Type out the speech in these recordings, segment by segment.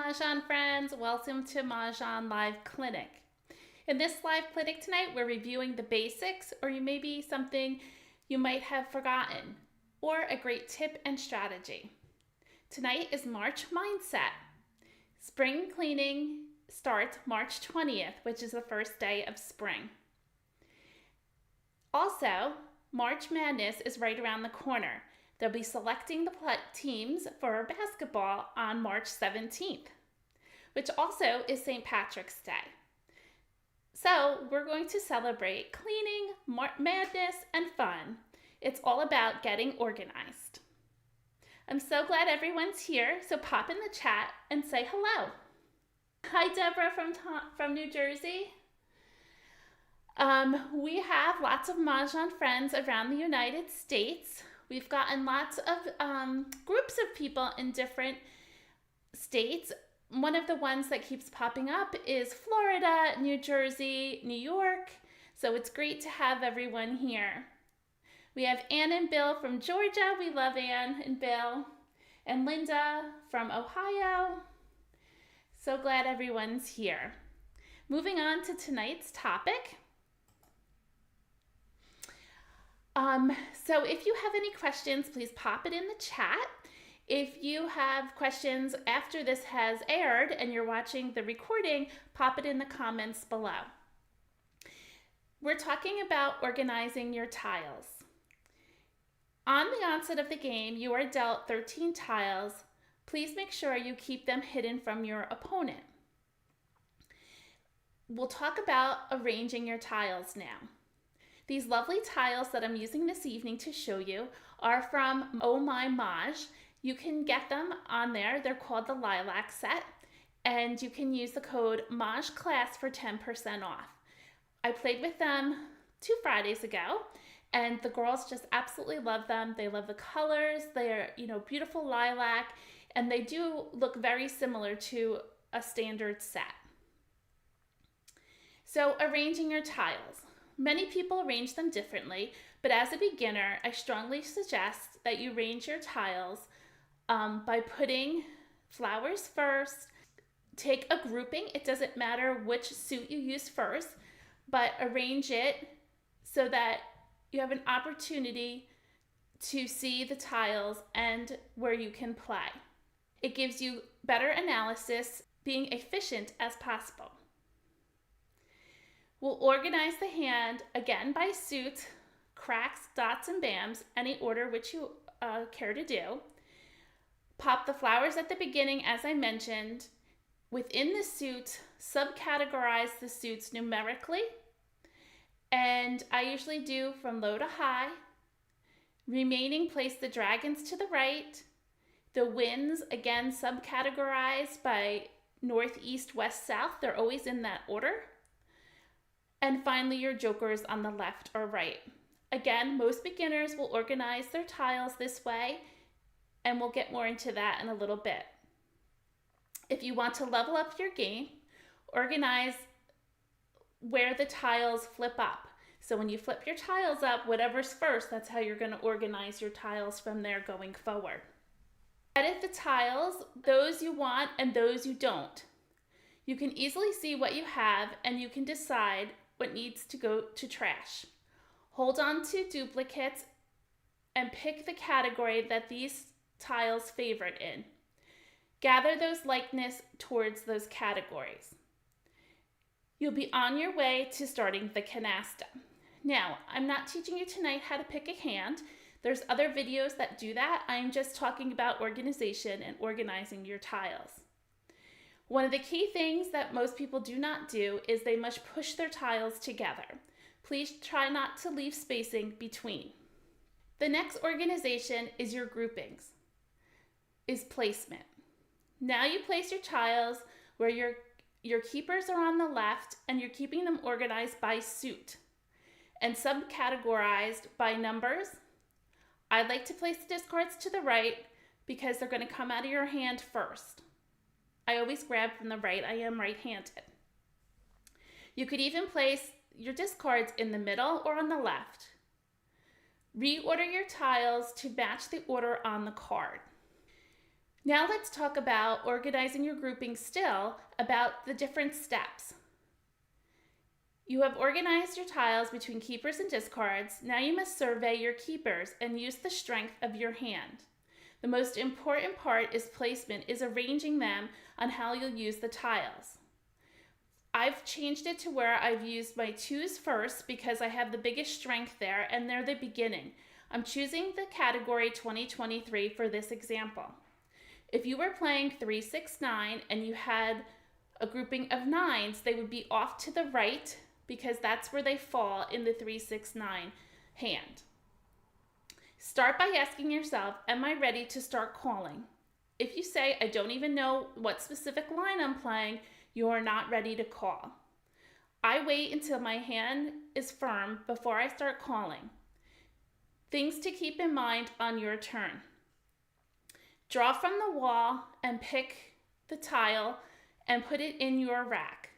Mahjong friends, welcome to Mahjong Live Clinic. In this live clinic tonight, we're reviewing the basics, or maybe something you might have forgotten, or a great tip and strategy. Tonight is March Mindset. Spring cleaning starts March 20th, which is the first day of spring. Also, March Madness is right around the corner. They'll be selecting the teams for basketball on March 17th, which also is St. Patrick's Day. So we're going to celebrate cleaning, madness, and fun. It's all about getting organized. I'm so glad everyone's here, so pop in the chat and say hello. Hi, Deborah from New Jersey. We have lots of Mahjong friends around the United States. We've gotten lots of groups of people in different states. One of the ones that keeps popping up is Florida, New Jersey, New York. So it's great to have everyone here. We have Ann and Bill from Georgia. We love Ann and Bill. And Linda from Ohio. So glad everyone's here. Moving on to tonight's topic. So if you have any questions, please pop it in the chat. If you have questions after this has aired and you're watching the recording, pop it in the comments below. We're talking about organizing your tiles. On the onset of the game, you are dealt 13 tiles. Please make sure you keep them hidden from your opponent. We'll talk about arranging your tiles now. These lovely tiles that I'm using this evening to show you are from Mahj. You can get them on there. They're called the Lilac Set, and you can use the code Mah Jongg Class for 10% off. I played with them 2 Fridays ago, and the girls just absolutely love them. They love the colors. They're, beautiful lilac, and they do look very similar to a standard set. So arranging your tiles. Many people arrange them differently, but as a beginner, I strongly suggest that you arrange your tiles by putting flowers first. Take a grouping. It doesn't matter which suit you use first, but arrange it so that you have an opportunity to see the tiles and where you can play. It gives you better analysis, being efficient as possible. We'll organize the hand again by suit, cracks, dots, and bams, any order which you care to do. Pop the flowers at the beginning, as I mentioned. Within the suit, subcategorize the suits numerically. And I usually do from low to high. Remaining, place the dragons to the right. The winds, again, subcategorized by north, east, west, south. They're always in that order. And finally, your jokers on the left or right. Again, most beginners will organize their tiles this way, and we'll get more into that in a little bit. If you want to level up your game, organize where the tiles flip up. So when you flip your tiles up, whatever's first, that's how you're going to organize your tiles from there going forward. Edit the tiles, those you want and those you don't. You can easily see what you have, and you can decide what needs to go to trash. Hold on to duplicates and pick the category that these tiles favorite in. Gather those likeness towards those categories. You'll be on your way to starting the canasta. Now, I'm not teaching you tonight how to pick a hand. There's other videos that do that. I'm just talking about organization and organizing your tiles. One of the key things that most people do not do is they must push their tiles together. Please try not to leave spacing between. The next organization is your groupings, is placement. Now you place your tiles where your keepers are on the left, and you're keeping them organized by suit and subcategorized by numbers. I like to place the discards to the right because they're going to come out of your hand first. I always grab from the right. I am right-handed. You could even place your discards in the middle or on the left. Reorder your tiles to match the order on the card. Now let's talk about organizing your grouping still, about the different steps. You have organized your tiles between keepers and discards. Now you must survey your keepers and use the strength of your hand. The most important part is placement, is arranging them on how you'll use the tiles. I've changed it to where I've used my 2s first because I have the biggest strength there and they're the beginning. I'm choosing the category 2023 for this example. If you were playing 3, 6, 9 and you had a grouping of 9s, they would be off to the right because that's where they fall in the 3, 6, 9 hand. Start by asking yourself, am I ready to start calling? If you say, I don't even know what specific line I'm playing, you are not ready to call. I wait until my hand is firm before I start calling. Things to keep in mind on your turn. Draw from the wall and pick the tile and put it in your rack.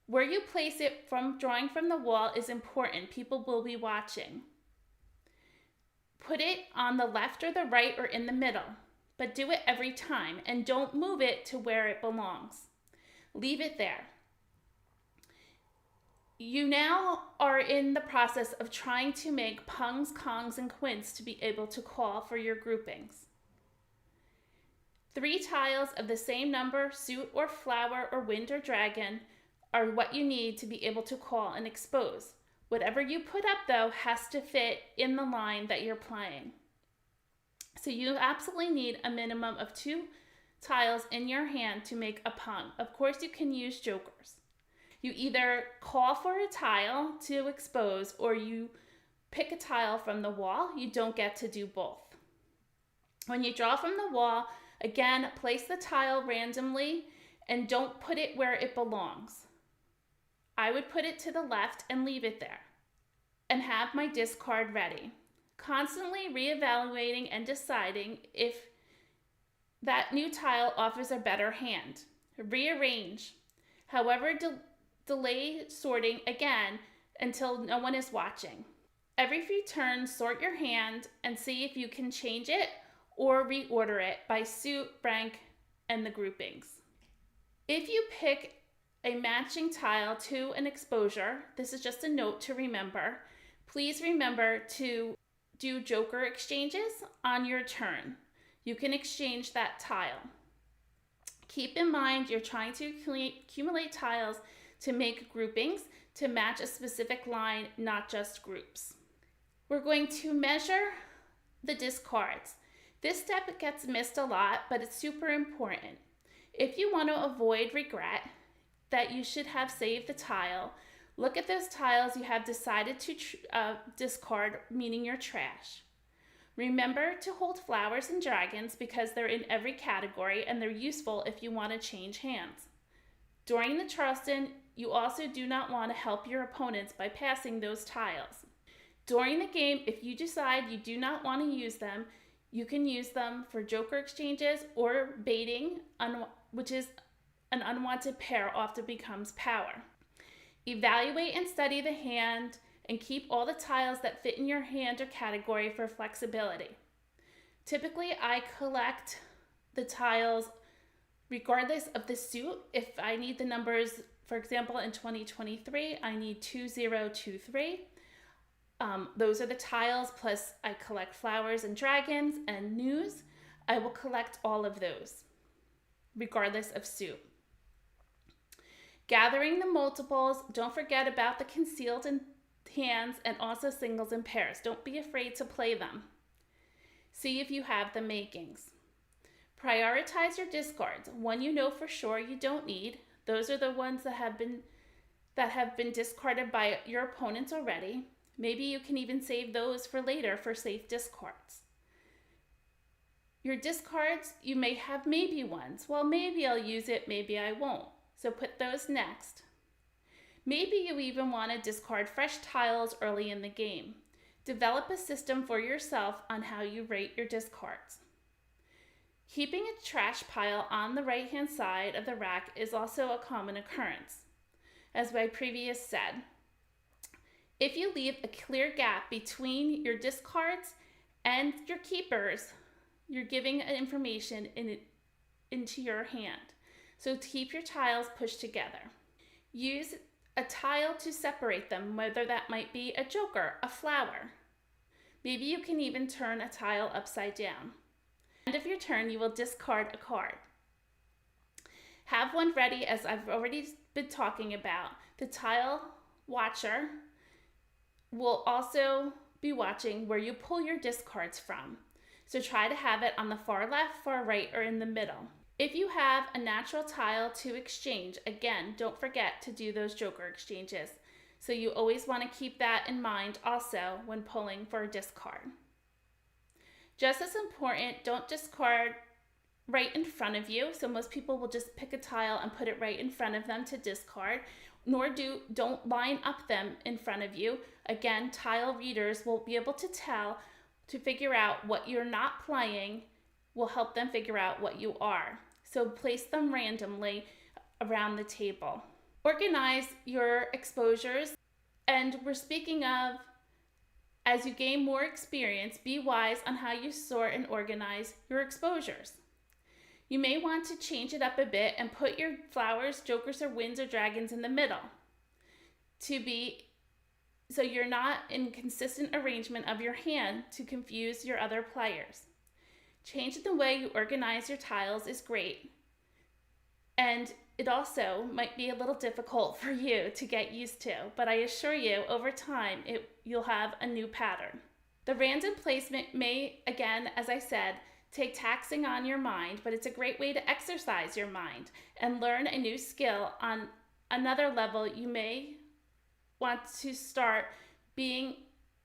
Where you place it from drawing from the wall is important. People will be watching. Put it on the left or the right or in the middle, but do it every time and don't move it to where it belongs. Leave it there. You now are in the process of trying to make pungs, kongs, and quints to be able to call for your groupings. 3 tiles of the same number, suit or flower or wind or dragon, are what you need to be able to call and expose. Whatever you put up, though, has to fit in the line that you're playing. So you absolutely need a minimum of 2 tiles in your hand to make a pung. Of course, you can use jokers. You either call for a tile to expose or you pick a tile from the wall. You don't get to do both. When you draw from the wall, again, place the tile randomly and don't put it where it belongs. I would put it to the left and leave it there and have my discard ready. Constantly reevaluating and deciding if that new tile offers a better hand. Rearrange. However, delay sorting again until no one is watching. Every few turns, sort your hand and see if you can change it or reorder it by suit, rank, and the groupings. If you pick a matching tile to an exposure, this is just a note to remember. Please remember to do joker exchanges on your turn. You can exchange that tile. Keep in mind you're trying to accumulate tiles to make groupings to match a specific line, not just groups. We're going to measure the discards. This step gets missed a lot, but it's super important. If you want to avoid regret that you should have saved the tile, look at those tiles you have decided to discard, meaning your trash. Remember to hold flowers and dragons because they're in every category and they're useful if you want to change hands. During the Charleston, you also do not want to help your opponents by passing those tiles. During the game, if you decide you do not want to use them, you can use them for joker exchanges or baiting, which is an unwanted pair often becomes power. Evaluate and study the hand and keep all the tiles that fit in your hand or category for flexibility. Typically, I collect the tiles regardless of the suit. If I need the numbers, for example, in 2023, I need 2023. Those are the tiles, plus I collect flowers and dragons and news. I will collect all of those, regardless of suit. Gathering the multiples, don't forget about the concealed hands and also singles and pairs. Don't be afraid to play them. See if you have the makings. Prioritize your discards. One you know for sure you don't need. Those are the ones that have been discarded by your opponents already. Maybe you can even save those for later for safe discards. Your discards, you may have maybe ones. Well, maybe I'll use it, maybe I won't. So put those next. Maybe you even want to discard fresh tiles early in the game. Develop a system for yourself on how you rate your discards. Keeping a trash pile on the right-hand side of the rack is also a common occurrence. As I previously said, if you leave a clear gap between your discards and your keepers, you're giving information into your hand. So keep your tiles pushed together. Use a tile to separate them, whether that might be a joker, a flower. Maybe you can even turn a tile upside down. At the end of your turn, you will discard a card. Have one ready, as I've already been talking about. The tile watcher will also be watching where you pull your discards from. So try to have it on the far left, far right, or in the middle. If you have a natural tile to exchange, again, don't forget to do those joker exchanges. So you always want to keep that in mind also when pulling for a discard. Just as important, don't discard right in front of you. So most people will just pick a tile and put it right in front of them to discard, don't line up them in front of you. Again, tile readers will be able to tell to figure out what you're not playing, will help them figure out what you are. So place them randomly around the table. Organize your exposures, and we're speaking of, as you gain more experience, be wise on how you sort and organize your exposures. You may want to change it up a bit and put your flowers, jokers, or winds or dragons in the middle so you're not in consistent arrangement of your hand to confuse your other players. Changing the way you organize your tiles is great, and it also might be a little difficult for you to get used to, but I assure you, over time, you'll have a new pattern. The random placement may, again, as I said, take taxing on your mind, but it's a great way to exercise your mind and learn a new skill. On another level, you may want to start being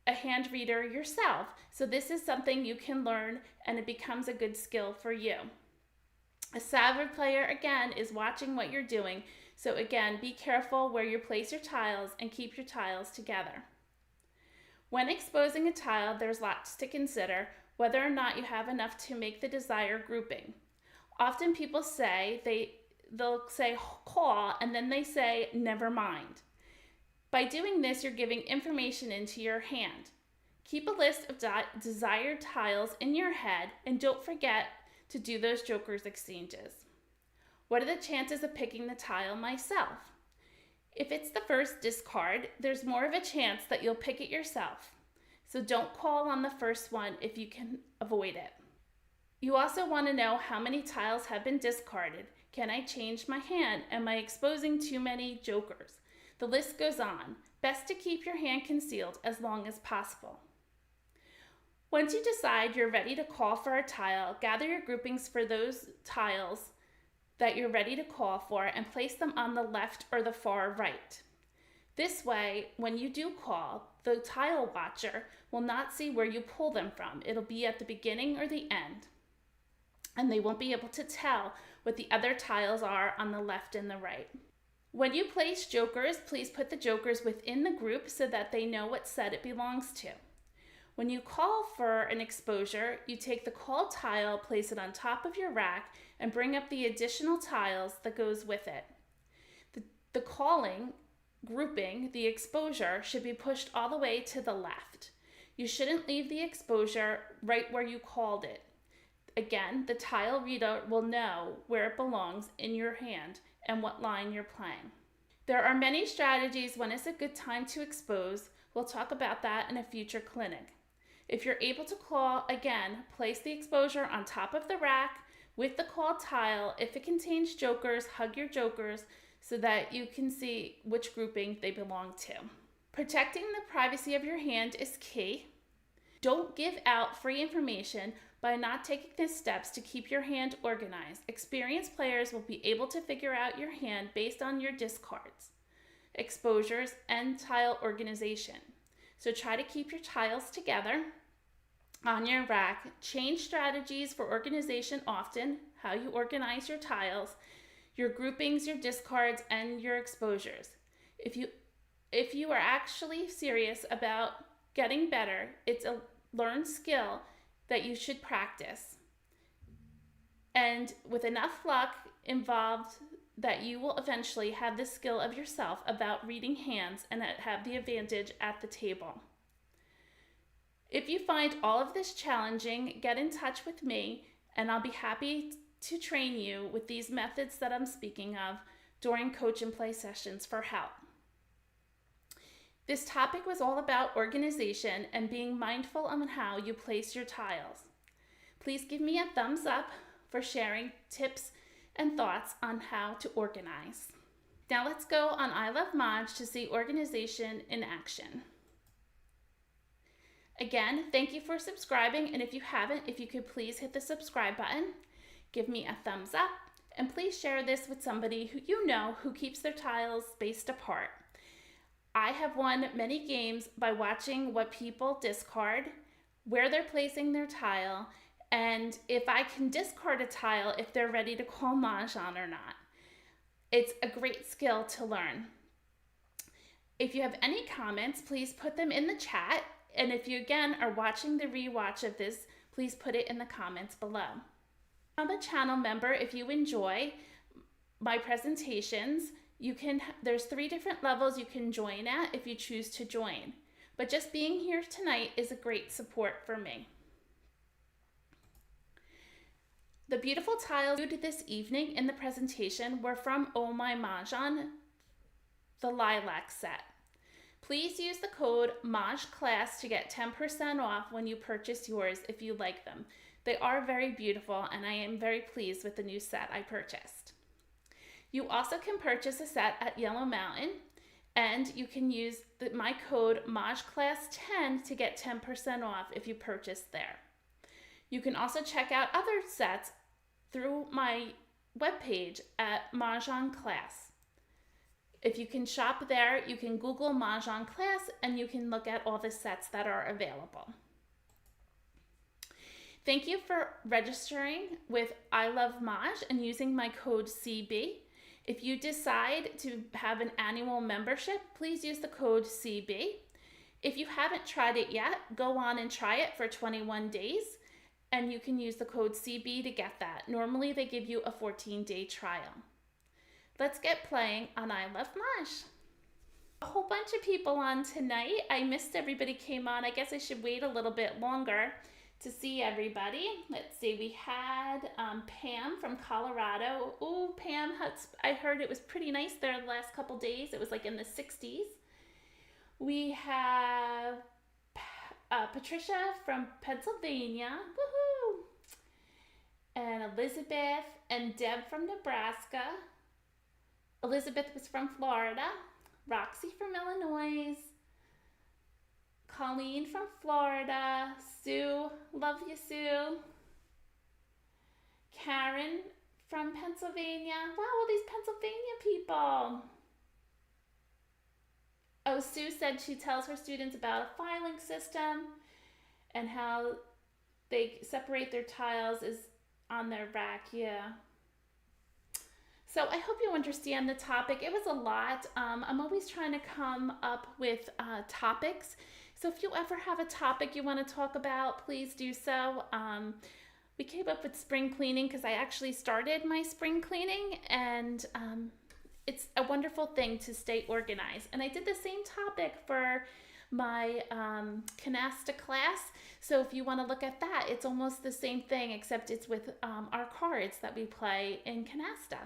a hand reader yourself. So this is something you can learn, and it becomes a good skill for you. A savvy player, again, is watching what you're doing. So again, be careful where you place your tiles and keep your tiles together. When exposing a tile, there's lots to consider, whether or not you have enough to make the desired grouping. Often people say, they'll say call, and then they say never mind. By doing this, you're giving information into your hand. Keep a list of desired tiles in your head, and don't forget to do those jokers exchanges. What are the chances of picking the tile myself? If it's the first discard, there's more of a chance that you'll pick it yourself. So don't call on the first one if you can avoid it. You also want to know how many tiles have been discarded. Can I change my hand? Am I exposing too many jokers? The list goes on. Best to keep your hand concealed as long as possible. Once you decide you're ready to call for a tile, gather your groupings for those tiles that you're ready to call for and place them on the left or the far right. This way, when you do call, the tile watcher will not see where you pull them from. It'll be at the beginning or the end, and they won't be able to tell what the other tiles are on the left and the right. When you place jokers, please put the jokers within the group so that they know what set it belongs to. When you call for an exposure, you take the called tile, place it on top of your rack, and bring up the additional tiles that goes with it. The calling grouping, the exposure, should be pushed all the way to the left. You shouldn't leave the exposure right where you called it. Again, the tile reader will know where it belongs in your hand and what line you're playing. There are many strategies when it's a good time to expose. We'll talk about that in a future clinic. If you're able to call, again, place the exposure on top of the rack with the called tile. If it contains jokers, hug your jokers so that you can see which grouping they belong to. Protecting the privacy of your hand is key. Don't give out free information by not taking the steps to keep your hand organized. Experienced players will be able to figure out your hand based on your discards, exposures, and tile organization. So try to keep your tiles together on your rack. Change strategies for organization often, how you organize your tiles, your groupings, your discards, and your exposures. If you are actually serious about getting better, it's a learned skill that you should practice. And with enough luck involved, that you will eventually have the skill of yourself about reading hands and have the advantage at the table. If you find all of this challenging, get in touch with me and I'll be happy to train you with these methods that I'm speaking of during coach and play sessions for help. This topic was all about organization and being mindful on how you place your tiles. Please give me a thumbs up for sharing tips and thoughts on how to organize. Now let's go on I Love Mahj to see organization in action. Again, thank you for subscribing, and if you haven't, if you could please hit the subscribe button, give me a thumbs up, and please share this with somebody who you know who keeps their tiles spaced apart. I have won many games by watching what people discard, where they're placing their tile, and if I can discard a tile if they're ready to call Mahjong or not. It's a great skill to learn. If you have any comments, please put them in the chat. And if you again are watching the rewatch of this, please put it in the comments below. I'm a channel member. If you enjoy my presentations, there's 3 different levels you can join at if you choose to join. But just being here tonight is a great support for me. The beautiful tiles used this evening in the presentation were from Mah Jongg, the lilac set. Please use the code Mahj Class to get 10% off when you purchase yours if you like them. They are very beautiful and I am very pleased with the new set I purchased. You also can purchase a set at Yellow Mountain and you can use my code Mahj Class 10 to get 10% off if you purchase there. You can also check out other sets through my webpage at Mah Jongg Class. If you can shop there, you can Google Mah Jongg Class and you can look at all the sets that are available. Thank you for registering with I Love Mahj and using my code CB. If you decide to have an annual membership, please use the code CB. If you haven't tried it yet, go on and try it for 21 days and you can use the code CB to get that. Normally they give you a 14-day trial. Let's get playing on I Love Mahj. A whole bunch of people on tonight. I missed everybody came on. I guess I should wait a little bit longer to see everybody. Let's see, we had Pam from Colorado. Oh, Pam, I heard it was pretty nice there the last couple days. It was like in the 60s. We have Patricia from Pennsylvania. Woohoo! And Elizabeth and Deb from Nebraska. Elizabeth was from Florida, Roxy from Illinois, Colleen from Florida, Sue, love you, Sue, Karen from Pennsylvania. Wow, all these Pennsylvania people. Oh, Sue said she tells her students about a filing system and how they separate their tiles is on their rack, yeah. So I hope you understand the topic. It was a lot. I'm always trying to come up with topics. So if you ever have a topic you want to talk about, please do so. We came up with spring cleaning because I actually started my spring cleaning and it's a wonderful thing to stay organized. And I did the same topic for my canasta class. So if you want to look at that, it's almost the same thing except it's with our cards that we play in canasta.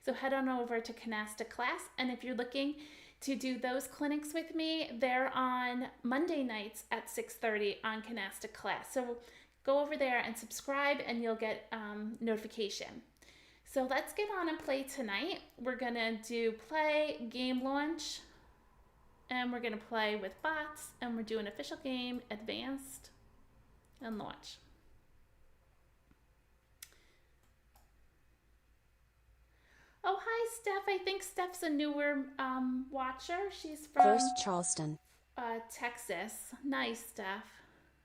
So head on over to Canasta Class, and if you're looking to do those clinics with me, they're on Monday nights at 6:30 on Canasta Class. So go over there and subscribe and you'll get notification. So let's get on and play tonight. We're gonna do play, game launch, and we're gonna play with bots, and we're doing official game, advanced, and launch. Oh, hi, Steph. I think Steph's a newer watcher. She's from First Charleston, Texas. Nice, Steph.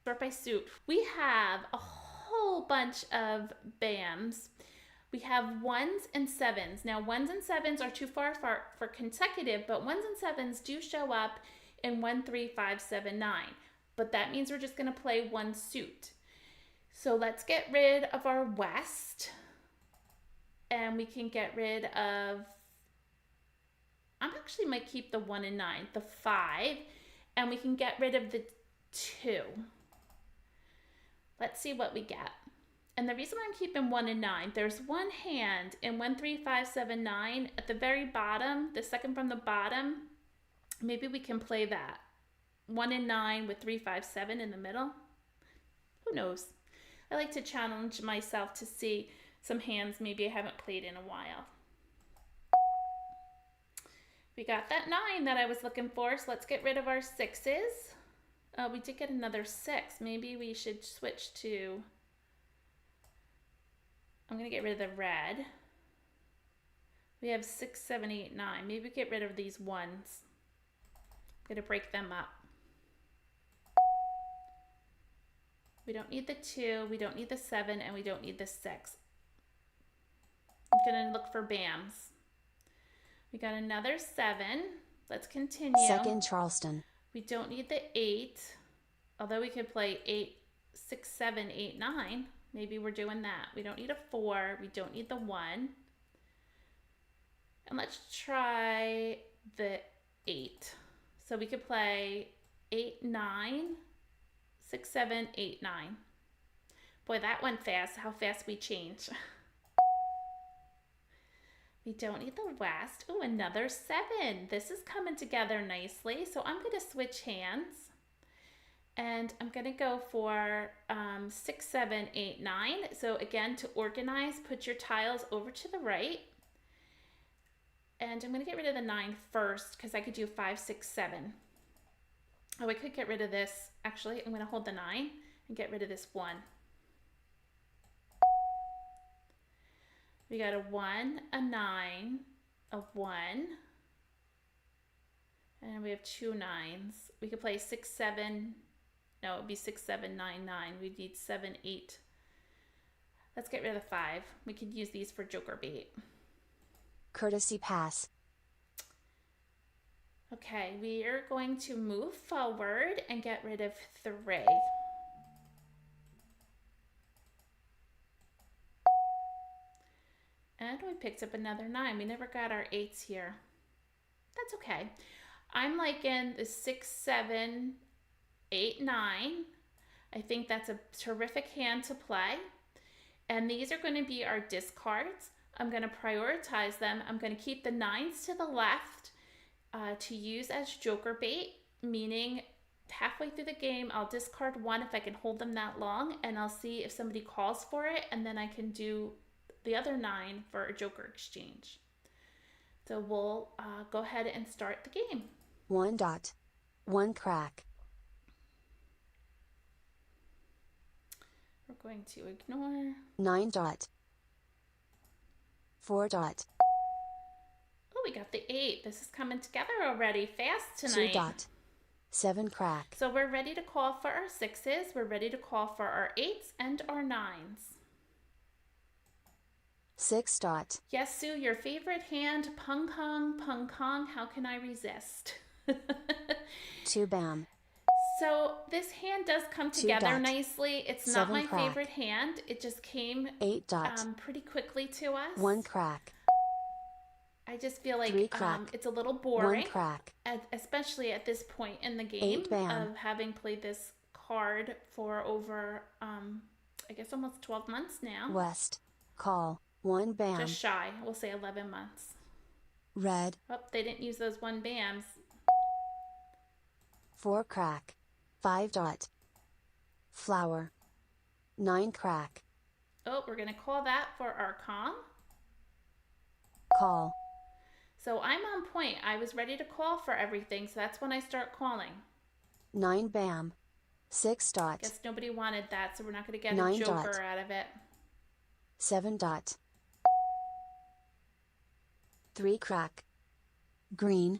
Sort by suit. We have a whole bunch of BAMs. We have 1s and 7s. Now, 1s and 7s are too far for consecutive, but 1s and 7s do show up in 1, 3, 5, 7, 9. But that means we're just going to play one suit. So let's get rid of our West. And we can get rid of, I actually might keep the 1 and 9, the 5, and we can get rid of the 2. Let's see what we get. And the reason I'm keeping 1 and 9, there's one hand in 1, 3, 5, 7, 9 at the very bottom, the second from the bottom. Maybe we can play that. 1 and 9 with 3, 5, 7 in the middle. Who knows? I like to challenge myself to see some hands maybe I haven't played in a while. We got that 9 that I was looking for, so let's get rid of our 6s. We did get another 6. Maybe we should switch to... I'm going to get rid of the red. We have 6, 7, 8, 9. Maybe get rid of these 1s. I'm going to break them up. We don't need the 2, we don't need the 7, and we don't need the 6. I'm going to look for BAMs. We got another 7. Let's continue. Second Charleston. We don't need the 8, although we could play 8, 6, 7, 8, 9. Maybe we're doing that. We don't need a 4. We don't need the 1. And let's try the 8. So we could play 8, 9, 6, 7, 8, 9. Boy, that went fast. How fast we change. We don't need the West. Ooh, another 7. This is coming together nicely. So I'm going to switch hands. And I'm going to go for 6, 7, 8, 9. So again, to organize, put your tiles over to the right. And I'm going to get rid of the 9 first because I could do 5, 6, 7. Oh, I could get rid of this. Actually, I'm going to hold the 9 and get rid of this 1. We got a 1, a 9, a 1. And we have 2 9s. We could play 6, 7. No, it would be 6, 7, 9, 9. We need 7, 8. Let's get rid of the 5. We could use these for joker bait. Courtesy pass. Okay, we are going to move forward and get rid of 3. And we picked up another 9. We never got our 8s here. That's okay. I'm liking the 6, 7, 8, 9. I think that's a terrific hand to play. And these are going to be our discards. I'm going to prioritize them. I'm going to keep the 9s to the left to use as joker bait, meaning halfway through the game, I'll discard 1 if I can hold them that long, and I'll see if somebody calls for it, and then I can do the other 9 for a joker exchange. So we'll go ahead and start the game. 1 dot. 1 crack. We're going to ignore. 9 dot. 4 dot. Oh, we got the 8. This is coming together already fast tonight. 2 dot. 7 crack. So we're ready to call for our 6s. We're ready to call for our 8s and our 9s. 6 dot. Yes, Sue, your favorite hand, pung pong, pung pong. How can I resist? 2 bam. So this hand does come together nicely. It's not my favorite hand. It just came 8 dot. Pretty quickly to us. 1 crack. I just feel like 3 crack. it's a little boring, 1 crack. Especially at this point in the game 8 bam. of having played this card for over, I guess almost 12 months now. West. Call. 1 bam. Just shy. We'll say 11 months. Red. Oh, they didn't use those 1 bams. 4 crack. 5 dot. Flower. 9 crack. Oh, we're going to call that for our calm. Call. So I'm on point. I was ready to call for everything, so that's when I start calling. 9 bam. 6 dot. Guess nobody wanted that, so we're not going to get 9 a joker dot. out of it. 7 dot. 3 crack. Green.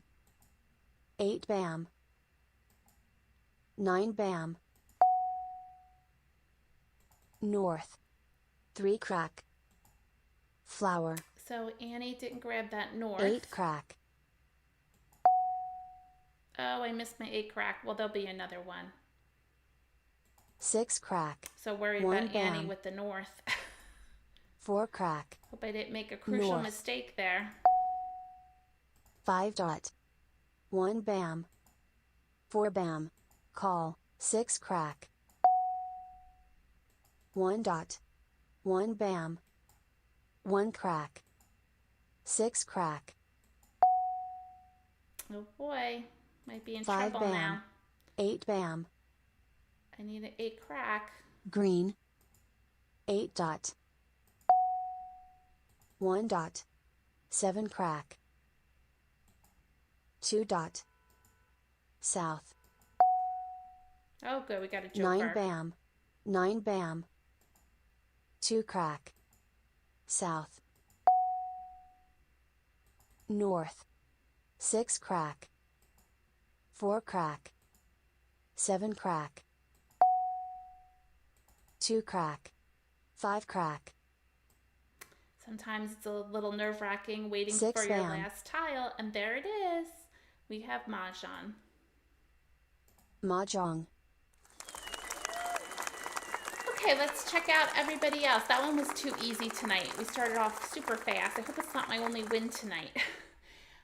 8 bam. 9 bam. North. 3 crack. Flower. So Annie didn't grab that north. 8 crack. Oh, I missed my 8 crack. Well, there'll be another one. 6 crack. So worried 1 about bam. Annie with the north. 4 crack. Hope I didn't make a crucial North. mistake there. 5 dot. 1 bam. 4 bam. Call. 6 crack. 1 dot. 1 bam. 1 crack. 6 crack. Oh boy, might be in 5 trouble bam. now. 8 bam. I need an 8 crack. Green. 8 dot. 1 dot. 7 crack. 2 dot. South. Oh good, we got a joker. 9 bam. 9 bam. 2 crack. South. North. 6 crack. 4 crack. 7 crack. 2 crack. 5 crack. Sometimes it's a little nerve-wracking waiting 6 for your bam. last tile, and there it is. We have Mahjong. Mahjong. Okay, let's check out everybody else. That one was too easy tonight. We started off super fast. I hope it's not my only win tonight.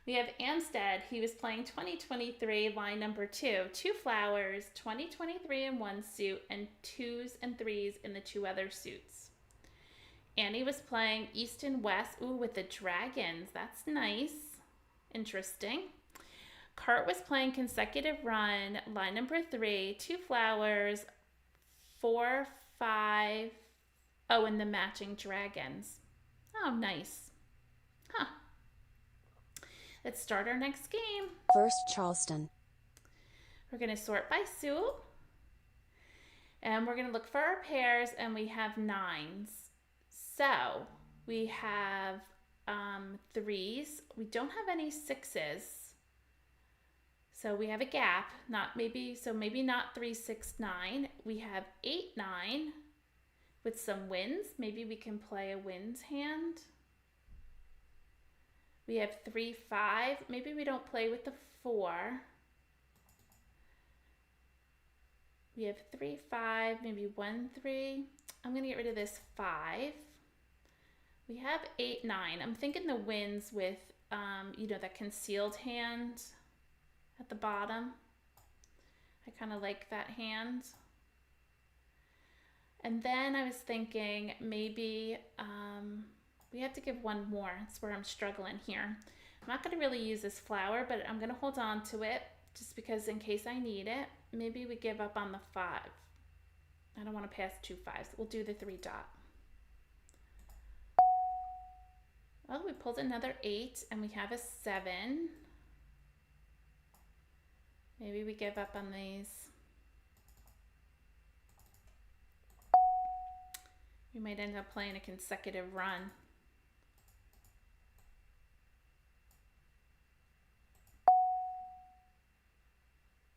We have Amstead. He was playing 2023, line number 2. 2 flowers, 2023 in one suit, and 2s and 3s in the 2 other suits. Annie was playing East and West. Ooh, with the dragons. That's nice. Interesting. Kurt was playing consecutive run, line number 3, 2 flowers, 4, 5. Oh, and the matching dragons. Oh, nice. Huh. Let's start our next game. First Charleston. We're going to sort by suit. And we're going to look for our pairs, and we have 9s. So we have 3s. We don't have any 6s. So we have a gap, maybe not 3, 6, 9. We have 8, 9 with some wins. Maybe we can play a wins hand. We have 3, 5. Maybe we don't play with the 4. We have 3, 5, maybe 1, 3. I'm gonna get rid of this 5. We have 8, 9. I'm thinking the wins with, that concealed hand at the bottom. I kind of like that hand. And then I was thinking maybe we have to give one more. That's where I'm struggling here. I'm not going to really use this flower, but I'm going to hold on to it just because in case I need it. Maybe we give up on the 5. I don't want to pass 2 5s. We'll do the 3 dot. Oh, we pulled another 8 and we have a 7. Maybe we give up on these. We might end up playing a consecutive run.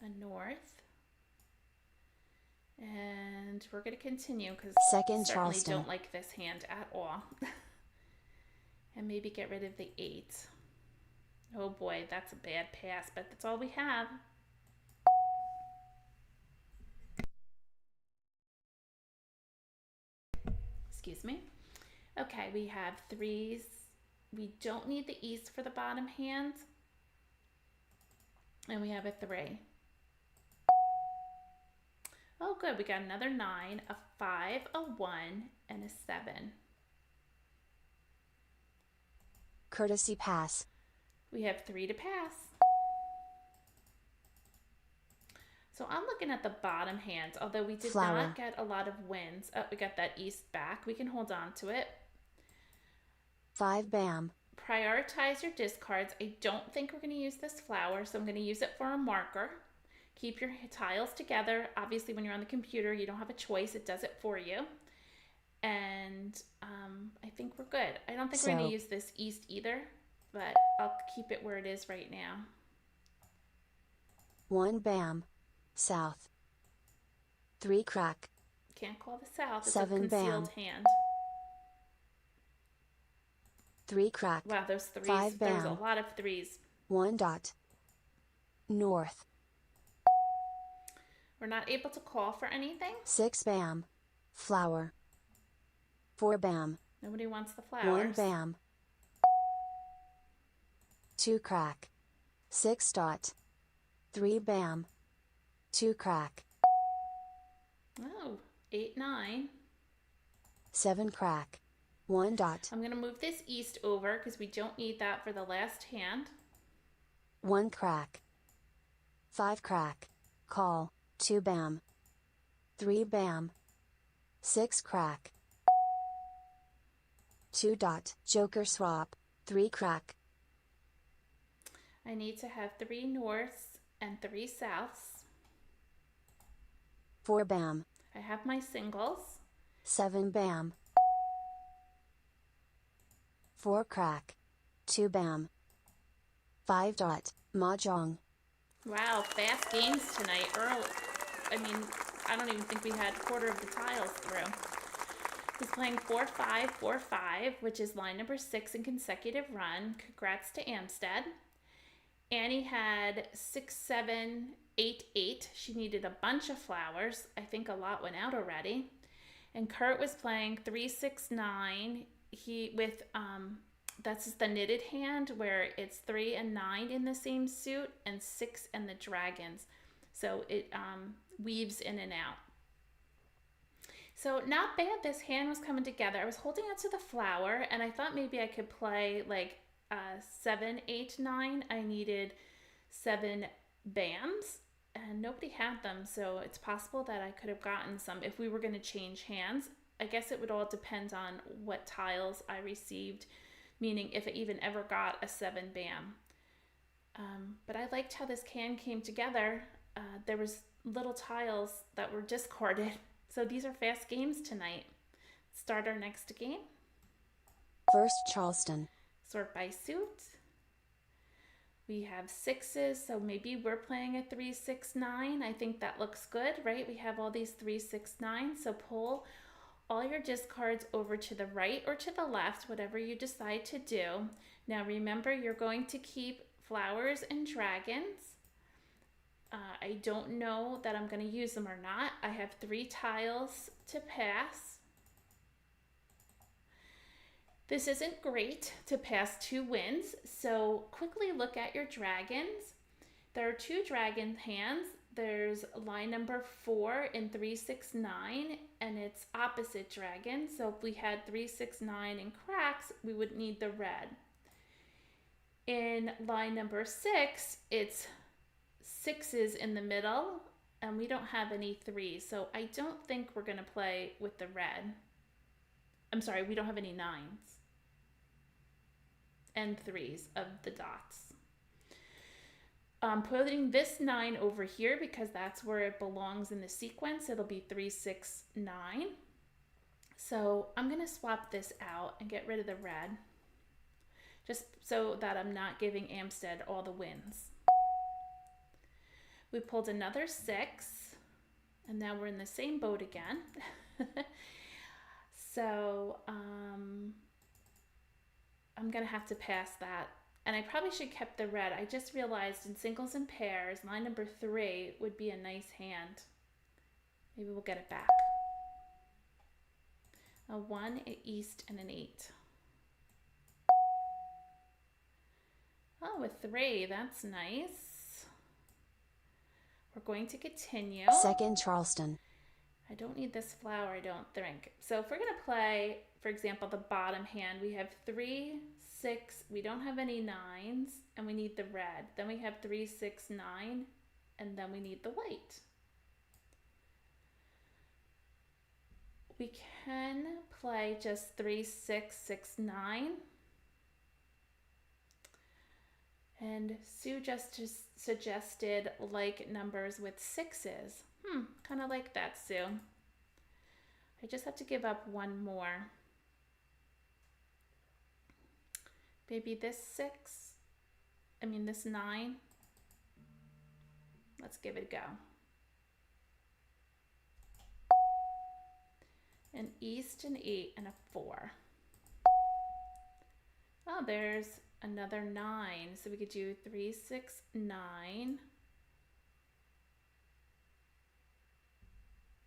A north. And we're going to continue because I certainly Charleston. don't like this hand at all. And maybe get rid of the 8. Oh boy, that's a bad pass, but that's all we have. Excuse me. Okay, we have 3s. We don't need the East for the bottom hand. And we have a 3. Oh good, we got another 9, a 5, a 1, and a 7. Courtesy pass. We have 3 to pass. So I'm looking at the bottom hand, although we did not get a lot of wins. Oh, we got that East back. We can hold on to it. 5 bam. Prioritize your discards. I don't think we're going to use this flower, so I'm going to use it for a marker. Keep your tiles together. Obviously, when you're on the computer, you don't have a choice. It does it for you. And I think we're good. I don't think we're going to use this East either, but I'll keep it where it is right now. 1 bam. South. 3 crack. Can't call the South. It's 7 a concealed bam. hand. 3 crack. Wow, those 3s. 5 bam. There's a lot of 3s. 1 dot. North. We're not able to call for anything. 6 bam. Flower. 4 bam. Nobody wants the flowers. 1 bam. 2 crack. 6 dot. 3 bam. 2 crack. Oh, 8, 9. 7 crack, 1 dot, I'm going to move this east over because we don't need that for the last hand. 1 crack, 5 crack, call, 2 bam, 3 bam, 6 crack, 2 dot, joker swap, 3 crack, I need to have 3 norths and 3 souths. 4 bam, I have my singles. 7 bam, 4 crack, 2 bam, 5 dot, Mahjong. Wow, fast games tonight. Early. I mean, I don't even think we had a quarter of the tiles through. He's playing 4-5, 4-5, which is line number 6 in consecutive run. Congrats to Amstead. Annie had 6-7, 8-8. She needed a bunch of flowers. I think a lot went out already. And Kurt was playing 3-6-9. He with that's the knitted hand where it's 3 and 9 in the same suit and 6 and the dragons. So it weaves in and out. So not bad, this hand was coming together. I was holding on to the flower and I thought maybe I could play like 7, 8, 9. I needed 7 bams and nobody had them. So it's possible that I could have gotten some if we were going to change hands. I guess it would all depend on what tiles I received, meaning if I even ever got a 7 bam. But I liked how this can came together. There was little tiles that were discarded. So these are fast games tonight. Start our next game. First Charleston. Sort by suit. We have 6s, so maybe we're playing a 3-6-9. I think that looks good, right? We have all these 3-6-9, so pull all your discards over to the right or to the left, whatever you decide to do. Now remember, you're going to keep flowers and dragons. I don't know that I'm going to use them or not. I have 3 tiles to pass. This isn't great to pass 2 wins, so quickly look at your dragons. There are 2 dragon hands. There's line number 4 in 3-6-9, and it's opposite dragon. So if we had 3-6-9 in cracks, we would need the red. In line number 6, it's 6s in the middle, and we don't have any 3s. So I don't think we're going to play with the red. I'm sorry, we don't have any 9s and 3s of the dots. Putting this 9 over here because that's where it belongs in the sequence. It'll be 3-6-9. So I'm going to swap this out and get rid of the red just so that I'm not giving Amstead all the wins. We pulled another 6 and now we're in the same boat again. So I'm going to have to pass that. And I probably should have kept the red. I just realized in singles and pairs, line number 3 would be a nice hand. Maybe we'll get it back. A 1, an east, and an 8. Oh, a 3, that's nice. We're going to continue. Second Charleston. I don't need this flower, I don't think. So if we're going to play, for example, the bottom hand, we have 3, 6, we don't have any 9s, and we need the red. Then we have 3, 6, 9, and then we need the white. We can play just 3, 6, 6, 9. And Sue just suggested like numbers with 6s. Kind of like that, Sue. I just have to give up one more. Maybe this 9. Let's give it a go. An east, an 8, and a 4. Oh, there's another 9. So we could do 3, 6, 9.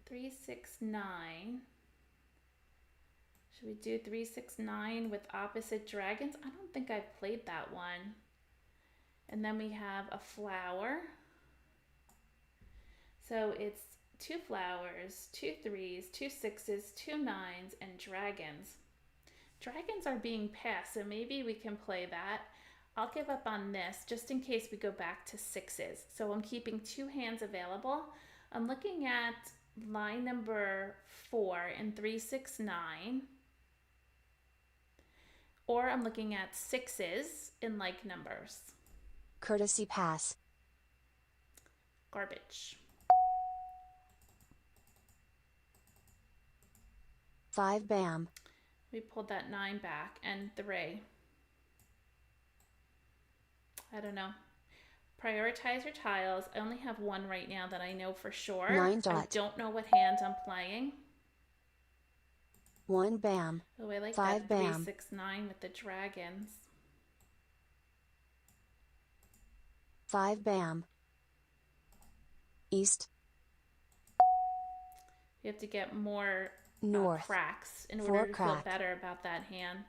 3, 6, 9. Should we do 3, 6, 9 with opposite dragons? I don't think I've played that one. And then we have a flower. So it's 2 flowers, 2 threes, 2 sixes, 2 nines, and dragons. Dragons are being passed, so maybe we can play that. I'll give up on this just in case we go back to sixes. So I'm keeping 2 hands available. I'm looking at line number 4 in 369. Or I'm looking at sixes in like numbers. Courtesy pass. Garbage. 5 bam. We pulled that 9 back and 3. I don't know. Prioritize your tiles. I only have 1 right now that I know for sure. 9 dot. I don't know what hand I'm playing. 1 bam. Oh, I like 5 that bam. 3, 6, 9 with the dragons. 5 bam. East. You have to get more North. cracks in 4 order to feel crack. better about that hand.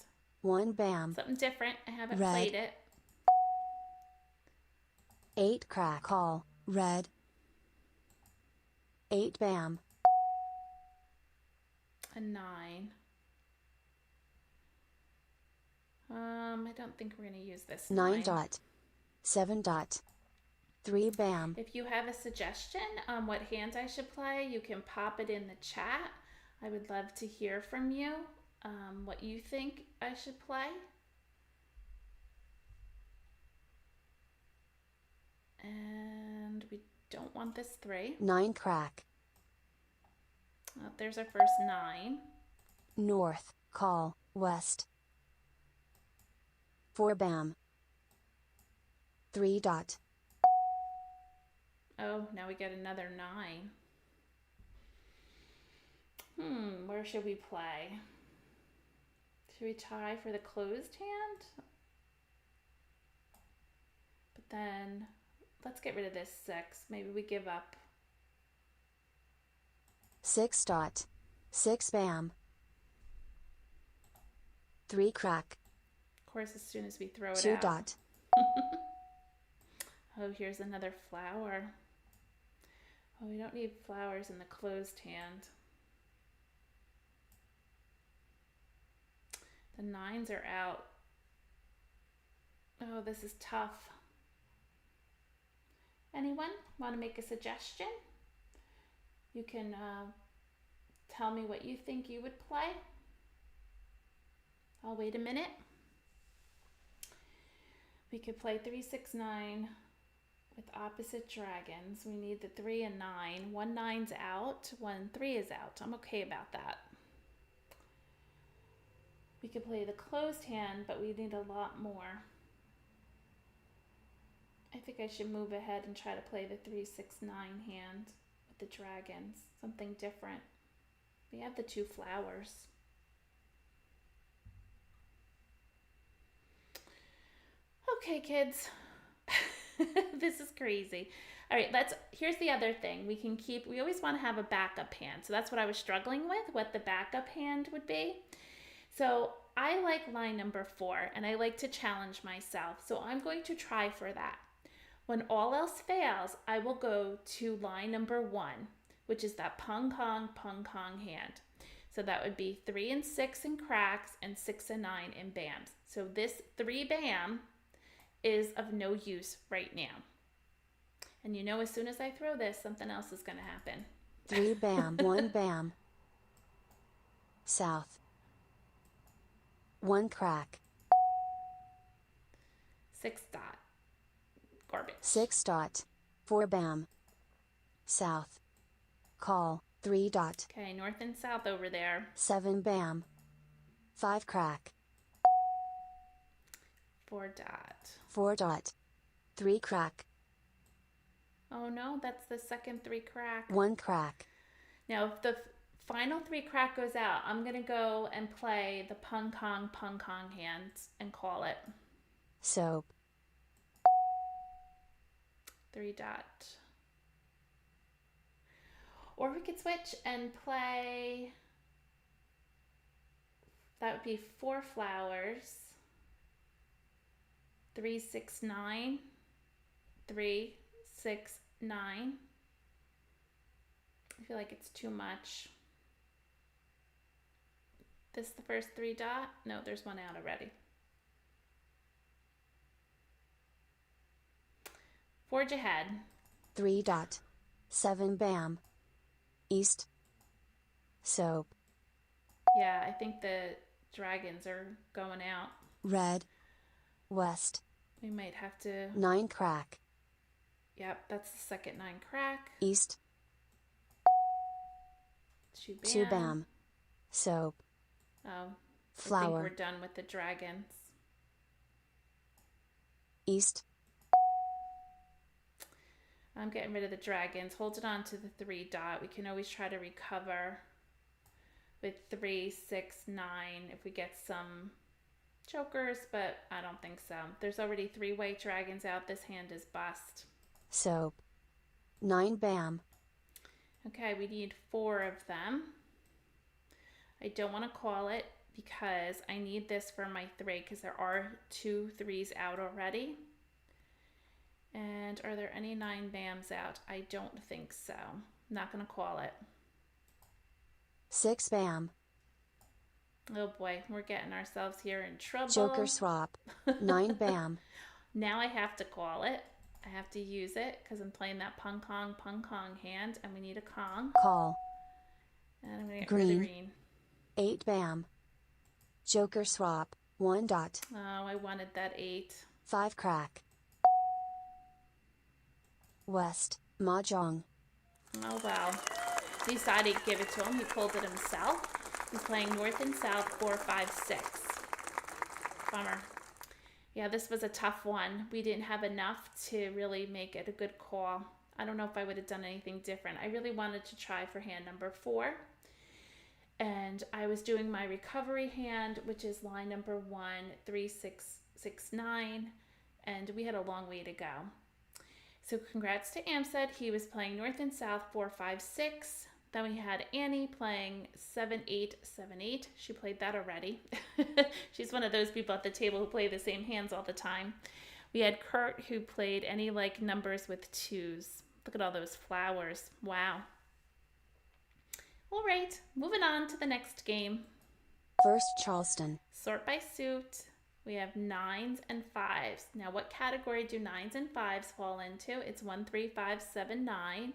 1 bam. Something different. I haven't Red. played it. 8 crack. Call. Red. 8 bam. A 9. I don't think we're going to use this 9 dot. 7 dot. 3 bam. If you have a suggestion on what hands I should play, you can pop it in the chat. I would love to hear from you, what you think I should play. And we don't want this 3. 9 crack. Oh, there's our first 9. North. Call. West. 4 bam. 3 dot. Oh, now we get another 9. Where should we play? Should we try for the closed hand? But then, let's get rid of this 6. Maybe we give up. 6 dot. 6 bam. 3 crack. Of course, as soon as we throw it 2 out. dot. Oh, here's another flower. Oh, we don't need flowers in the closed hand. The 9s are out. Oh, this is tough. Anyone want to make a suggestion? You can tell me what you think you would play. I'll wait a minute. We could play 3, 6, 9 with opposite dragons. We need the 3 and 9. 1 9's out, 1 3 is out. I'm okay about that. We could play the closed hand, but we need a lot more. I think I should move ahead and try to play the 3, 6, 9 hand with the dragons. Something different. We have the 2 flowers. Okay, kids. This is crazy. All right, here's the other thing. We always want to have a backup hand. So that's what I was struggling with, what the backup hand would be. So I like line number 4, and I like to challenge myself. So I'm going to try for that. When all else fails, I will go to line number 1, which is that pung kong hand. So that would be 3 and 6 in cracks and 6 and 9 in bams. So this 3 bam is of no use right now. And you know, as soon as I throw this, something else is going to happen. 3 bam. 1 bam. South. 1 crack. 6 dot. Garbage. 6 dot. 4 bam. South. Call. 3 dot. Okay, north and south over there. 7 bam. 5 crack. 4 dot. 4 dot. 3 crack. Oh no, that's the second 3 crack. 1 crack. Now, if the final 3 crack goes out, I'm going to go and play the pung kong hand and call it. Soap. 3 dot. Or we could switch and play, that would be 4 flowers. 3, 6, 9. 3, 6, 9. I feel like it's too much. This the first 3 dot? No, there's one out already. Forge ahead. 3 dot. 7 bam. East. Soap. Yeah, I think the dragons are going out. Red. West. We might have to... 9 crack. Yep, that's the second 9 crack. East. 2 bam. 2 bam. Soap. Oh, Flower. I think we're done with the dragons. East. I'm getting rid of the dragons. Hold it on to the 3 dot. We can always try to recover with 3, 6, 9 if we get some jokers, but I don't think so. There's already 3 white dragons out. This hand is bust. Soap. 9 bam. Okay, we need 4 of them. I don't want to call it because I need this for my 3 because there are 2 3s out already. And are there any 9 bams out? I don't think so. I'm not going to call it. 6 bam. Oh boy, we're getting ourselves here in trouble. Joker swap. 9 bam. Now I have to call it. I have to use it because I'm playing that pung kong hand and we need a kong. Call. And I'm going to get rid of green. 8 bam. Joker swap. 1 dot. Oh, I wanted that 8. 5 crack. West. Mah Jongg. Oh wow. He decided to give it to him. He pulled it himself. He's playing north and south 4, 5, 6. Bummer. Yeah, this was a tough one. We didn't have enough to really make it a good call. I don't know if I would have done anything different. I really wanted to try for hand number 4. And I was doing my recovery hand, which is line number 1, 3, 6, 6, 9. And we had a long way to go. So congrats to Amstead. He was playing north and south 4, 5, 6. Then we had Annie playing 7, 8, 7, 8. She played that already. She's one of those people at the table who play the same hands all the time. We had Kurt who played any like numbers with 2s. Look at all those flowers. Wow. All right, moving on to the next game. First Charleston. Sort by suit. We have 9s and 5s. Now, what category do 9s and 5s fall into? It's 1, 3, 5, 7, 9.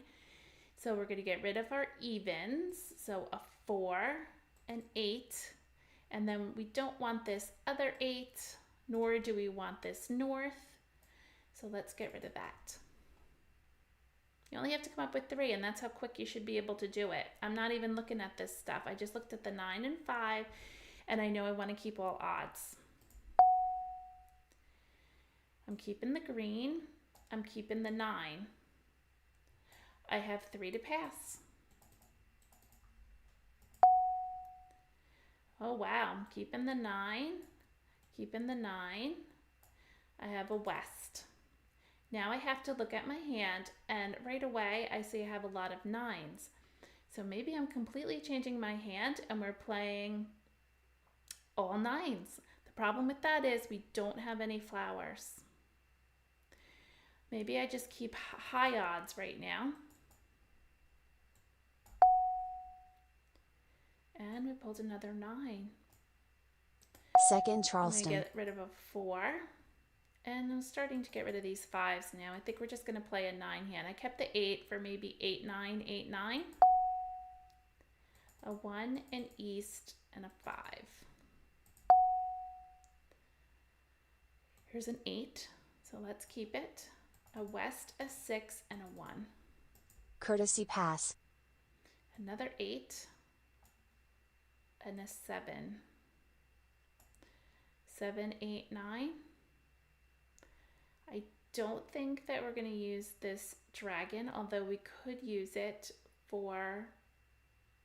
So we're going to get rid of our evens. So a 4, an 8. And then we don't want this other 8, nor do we want this north. So let's get rid of that. You only have to come up with 3, and that's how quick you should be able to do it. I'm not even looking at this stuff. I just looked at the 9 and 5, and I know I want to keep all odds. I'm keeping the green. I'm keeping the 9. I have 3 to pass. Oh, wow. I'm keeping the 9. Keeping the 9. I have a west. Now I have to look at my hand, and right away I see I have a lot of 9s. So maybe I'm completely changing my hand, and we're playing all 9s. The problem with that is we don't have any flowers. Maybe I just keep high odds right now. And we pulled another 9. Second Charleston. I'm going to get rid of a 4. And I'm starting to get rid of these 5s now. I think we're just going to play a 9 hand. I kept the 8 for maybe 8, 9, 8, 9. A 1, an east, and a 5. Here's an 8, so let's keep it. A west, a 6, and a 1. Courtesy pass. Another 8, and a 7. 7, 8, 9. I don't think that we're going to use this dragon, although we could use it for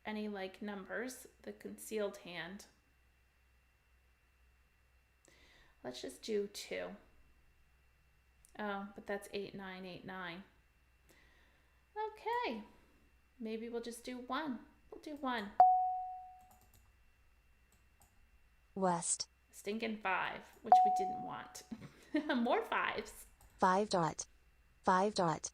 any like numbers, the concealed hand. Let's just do 2. Oh, but that's 8, 9, 8, 9. Okay, maybe we'll just do 1. We'll do 1. West. Stinking 5, which we didn't want. More 5s. 5 dot. 5 dot.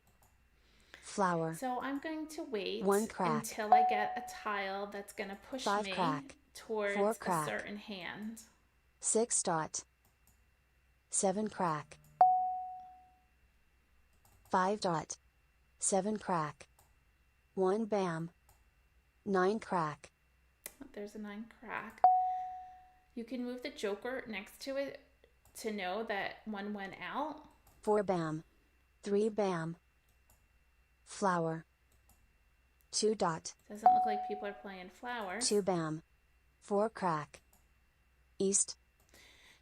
flower, So I'm going to wait 1 crack, until I get a tile that's going to push 5 me crack, 4 towards a crack, certain hand. 6 dot, 7 crack, 5 dot, 7 crack, 1 bam, 9 crack, There's a 9 crack. You can move the joker next to it to know that one went out. 4 bam, 3 bam, flower, 2 dot, Doesn't look like people are playing flowers. 2 bam, 4 crack, east,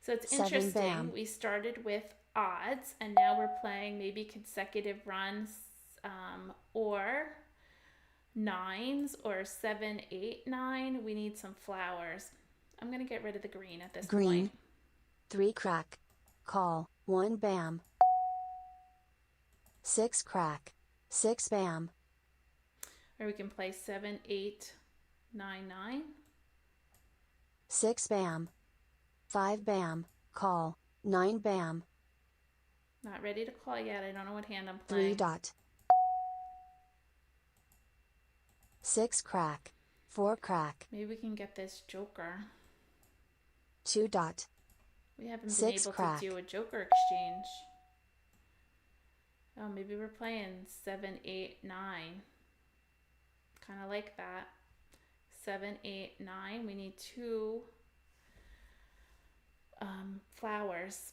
So it's 7 interesting. bam. We started with odds, and now we're playing maybe consecutive runs, or nines, or 7, 8, 9. We need some flowers. I'm going to get rid of the green at this green, point. 3 crack, call, 1 bam, 6 crack, 6 bam, Or we can play 7, 8, 9, 9. 6 bam, 5 bam, call, 9 bam, Not ready to call yet. I don't know what hand I'm 3 playing. dot, 6 crack, 4 crack, Maybe we can get this joker. 2 dot, We haven't been 6 able crack. to do a joker exchange. Oh, maybe we're playing 7, 8, 9. Kind of like that. 7, 8, 9. We need 2 flowers.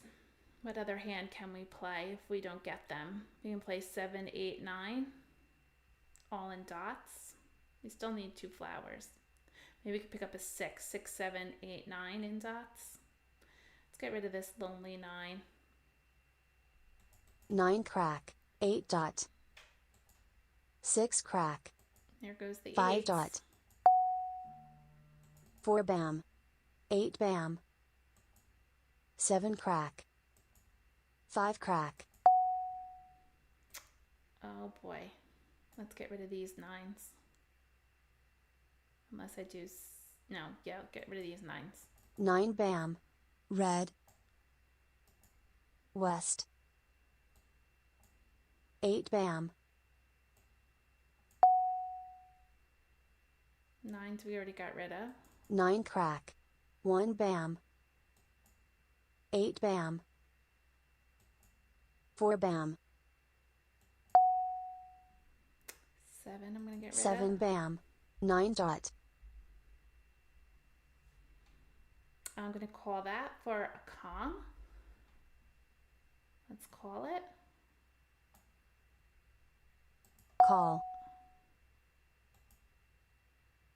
What other hand can we play if we don't get them? We can play 7, 8, 9. All in dots. We still need 2 flowers. Maybe we could pick up a 6. 6, 7, 8, 9 in dots. Let's get rid of this lonely 9. 9 crack, 8 dot, 6 crack, There goes the 5 eights. dot, 4 bam, 8 bam, 7 crack, 5 crack, Oh boy. Let's get rid of these 9s. Unless I do... No, yeah, get rid of these 9s. 9 bam, red, west, 8 bam, 9s we already got rid of. 9 crack, 1 bam, 8 bam, 4 bam, 7 I'm going to get rid 7 of. bam, 9 dot, I'm going to call that for a Kong. Let's call it. call,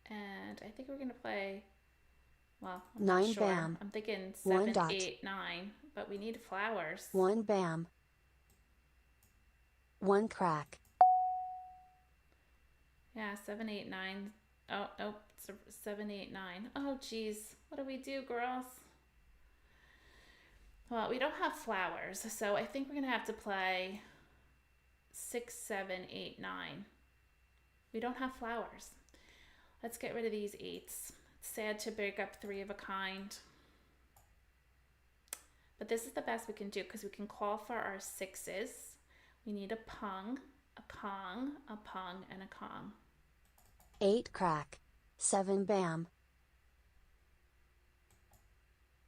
And I think we're going to play... Well, I'm 9 not sure. bam, I'm thinking 1 7, dot. 8, 9. But we need flowers. 1 bam, 1 crack, Yeah, 7, 8, 9. Oh, nope. 7, 8, 9. Oh, geez. What do we do, girls? Well, we don't have flowers, so I think we're going to have to play 6, 7, 8, 9. We don't have flowers. Let's get rid of these 8s. It's sad to break up 3 of a kind. But this is the best we can do because we can call for our 6s. We need a pung, a Kong, a pung, and a Kong. 8 crack, 7 bam,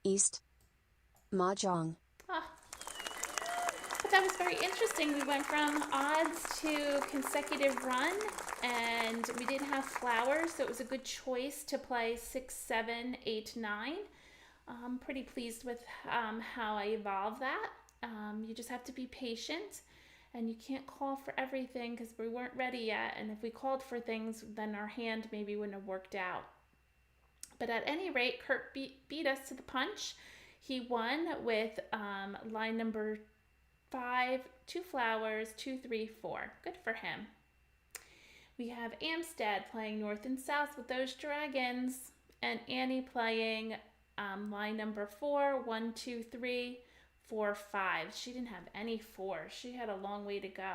east, Mah Jongg. Ah, but that was very interesting. We went from odds to consecutive run, and we didn't have flowers, so it was a good choice to play 6, 7, 8, 9. I'm pretty pleased with how I evolved that. You just have to be patient, and you can't call for everything because we weren't ready yet, and if we called for things, then our hand maybe wouldn't have worked out. But at any rate, Kurt beat us to the punch. He won with line number 5, 2 flowers, 2, 3, 4. Good for him. We have Amstead playing north and south with those dragons, and Annie playing line number 4, 1, 2, 3, 4, 5. She didn't have any 4. She had a long way to go.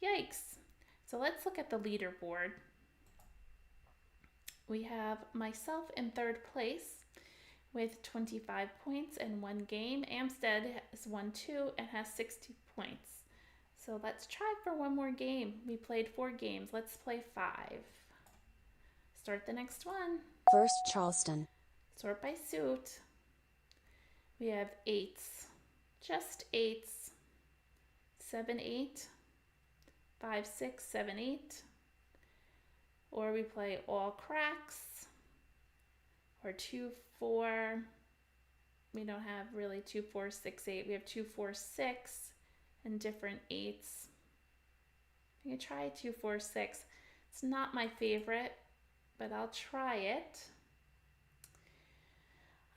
Yikes. So let's look at the leaderboard. We have myself in 3rd place with 25 points and 1 game. Amstead has won 2 and has 60 points. So let's try for one more game. We played 4 games. Let's play 5. Start the next one. First Charleston. Sort by suit. We have 8s. Just 8s. 7, 8. 5, 6, 7, 8. Or we play all cracks. Or 2, 4. We don't have really 2, 4, 6, 8. We have 2, 4, 6 and different 8s. You can try 2, 4, 6. It's not my favorite, but I'll try it.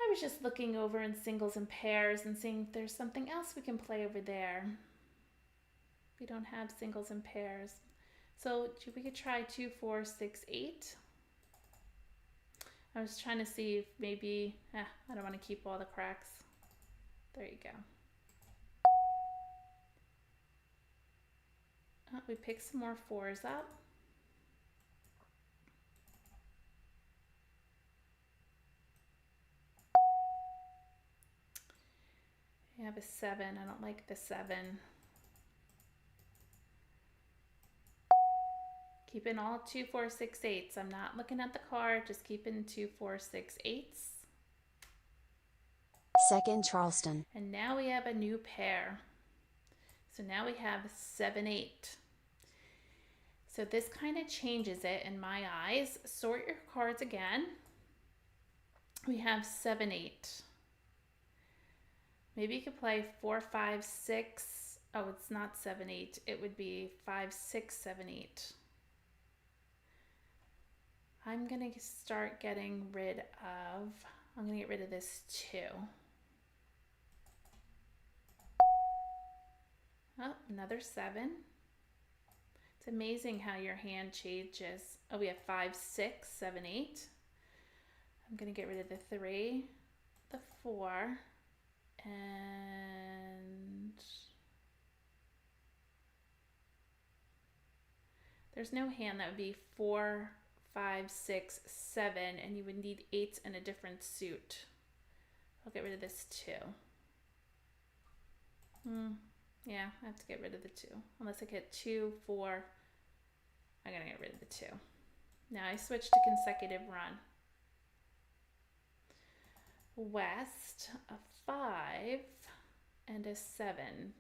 I was just looking over in singles and pairs and seeing if there's something else we can play over there. We don't have singles and pairs. So we could try 2, 4, 6, 8. I was trying to see if maybe, I don't want to keep all the cracks. There you go. Oh, we picked some more 4s up. We have a 7. I don't like the 7. Keeping all 2, 4, 6, 8s. I'm not looking at the card, just keeping 2, 4, 6, 8s. Second Charleston. And now we have a new pair. So now we have 7, 8. So this kind of changes it in my eyes. Sort your cards again. We have 7, 8. Maybe you could play 4, 5, 6. Oh, it's not 7, 8. It would be 5, 6, 7, 8. I'm going to start getting rid of, I'm going to get rid of this 2. Oh, another 7. It's amazing how your hand changes. Oh, we have 5, 6, 7, 8. I'm going to get rid of the 3, the 4, and there's no hand that would be 4, 5, 6, 7, and you would need 8s in a different suit. I'll get rid of this 2. Yeah, I have to get rid of the 2. Unless I get 2, 4, I'm going to get rid of the 2. Now I switch to consecutive run. West, a 5, and a 7.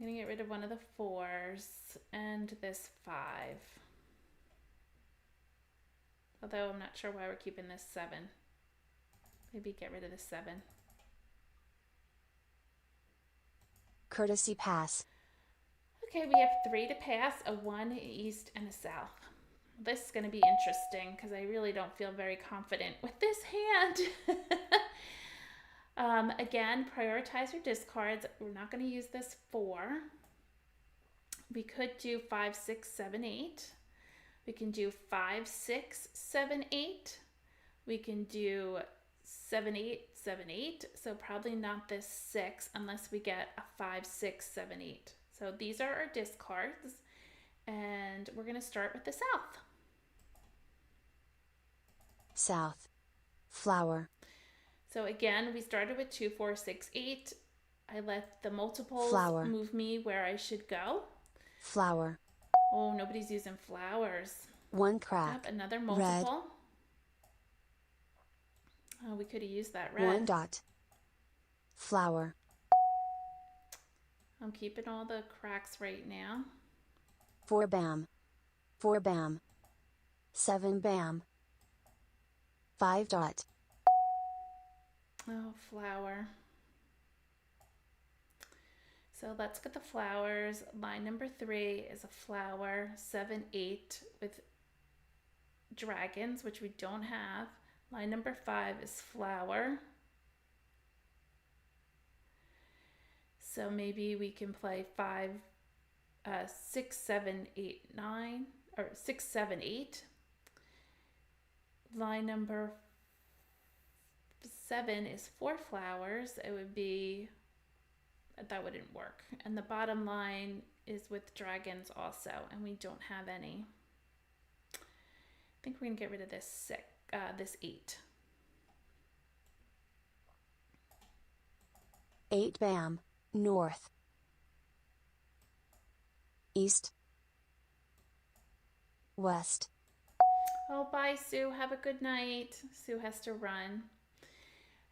I'm going to get rid of one of the 4s and this 5. Although I'm not sure why we're keeping this 7. Maybe get rid of the 7. Courtesy pass. Okay, we have 3 to pass, a 1, an east, and a south. This is going to be interesting because I really don't feel very confident with this hand. Again, prioritize your discards. We're not going to use this 4. We could do 5, 6, 7, 8. We can do 5, 6, 7, 8. We can do 7, 8, 7, 8. So probably not this 6 unless we get a 5, 6, 7, 8. So these are our discards. And we're going to start with the south. South. Flower. So again, we started with 2, 4, 6, 8. I let the multiples Flower. move me where I should go. Flower. Oh, nobody's using flowers. 1 crack. Yep, another multiple. Red. Oh, we could have used that red. 1 dot. Flower. I'm keeping all the cracks right now. 4 bam. 4 bam. 7 bam. 5 dot. Oh, flower. So let's get the flowers. Line number 3 is a flower. 7, 8 with dragons, which we don't have. Line number 5 is flower. So maybe we can play 5, 6, 7, 8, 9, or 6, 7, 8. Line number 7 is 4 flowers. It would be, that wouldn't work. And the bottom line is with dragons also, and we don't have any. I think we're gonna get rid of this 8. 8 bam, north, east, west, Oh, bye, Sue. Have a good night. Sue has to run.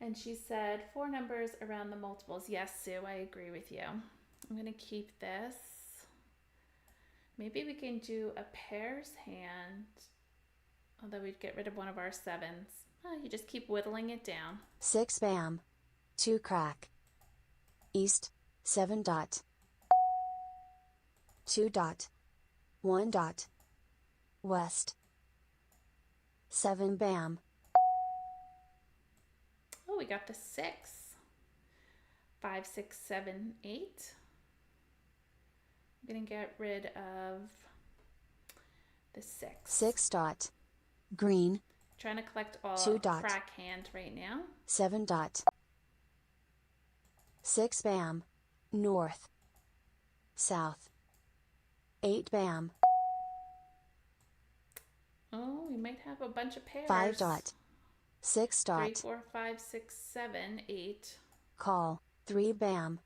And she said 4 numbers around the multiples. Yes, Sue, I agree with you. I'm going to keep this. Maybe we can do a pairs hand, although we'd get rid of one of our 7s. Oh, you just keep whittling it down. 6 bam, 2 crack, east, 7 dot, 2 dot, 1 dot, west, 7 bam, Oh, we got the 6. 5, 6, 7, 8. I'm going to get rid of the 6. 6 dot, green, Trying to collect all 2 dot, crack hand right now. 7 dot, 6 bam, north, south, 8 bam, Oh, we might have a bunch of pairs. 5 dot, 6 dot, 3, 4, 5, 6, 7, 8. call, 3 bam,